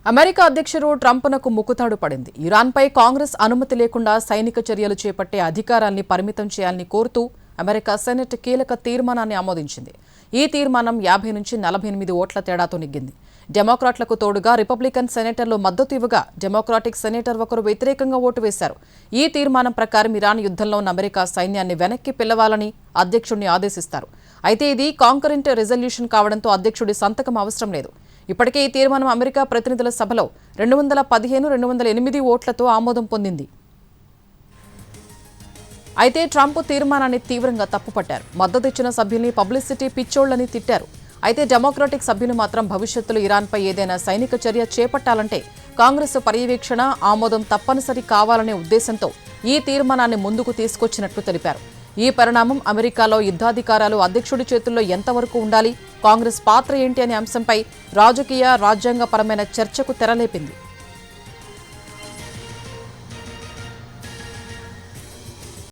America అధ్యక్షుడు ట్రంప్నకు ముక్కుతాడు పడింది. ఇరాన్పై కాంగ్రెస్ అనుమతి లేకుండా సైనిక చర్యలు చేపట్టే అధికారాన్ని పరిమితం చేయాలని కోరుతూ అమెరికా సెనెట్ కీలక తీర్మానాన్ని ఆమోదించింది. ఈ తీర్మానం 50 నుంచి 48 ఓట్ల తేడాతో నెగ్గింది. డెమోక్రాట్లకు తోడుగా రిపబ్లికన్ సెనేటర్లు మద్దతు ఇవ్వగా డెమోక్రాటిక్ సెనేటర్ ఒకరు వ్యతిరేకంగా ఓటు వేశారు. ఈ తీర్మానం ప్రకారం ఇరాన్ యుద్ధంలో ఉన్న అమెరికా సైన్యాన్ని వెనక్కి పిలవాలని అధ్యక్షుడిని ఆదేశిస్తారు. అయితే ఇది కాంకరెంట్ రెజల్యూషన్ కావడంతో అధ్యక్షుడి సంతకం అవసరం లేదు. ఇప్పటికే ఈ తీర్మానం అమెరికా ప్రతినిధుల సభలో 215-208 ఓట్లతో ఆమోదం పొందింది. అయితే ట్రంప్ తీర్మానాన్ని తీవ్రంగా తప్పుపట్టారు. మద్దతు ఇచ్చిన సభ్యుల్ని పబ్లిసిటీ పిచ్చోళ్లని తిట్టారు. అయితే డెమోక్రాటిక్ సభ్యులు మాత్రం భవిష్యత్తులో ఇరాన్పై ఏదైనా సైనిక చర్య చేపట్టాలంటే కాంగ్రెస్ పర్యవేక్షణ ఆమోదం తప్పనిసరి కావాలనే ఉద్దేశంతో ఈ తీర్మానాన్ని ముందుకు తీసుకొచ్చినట్లు తెలిపారు. ఈ పరిణామం అమెరికాలో యుద్ధాధికారాలు అధ్యక్షుడి చేతుల్లో ఎంతవరకు ఉండాలి, కాంగ్రెస్ పాత్ర ఏంటి అనే అంశంపై రాజకీయ రాజ్యాంగపరమైన చర్చకు తెరలేపింది.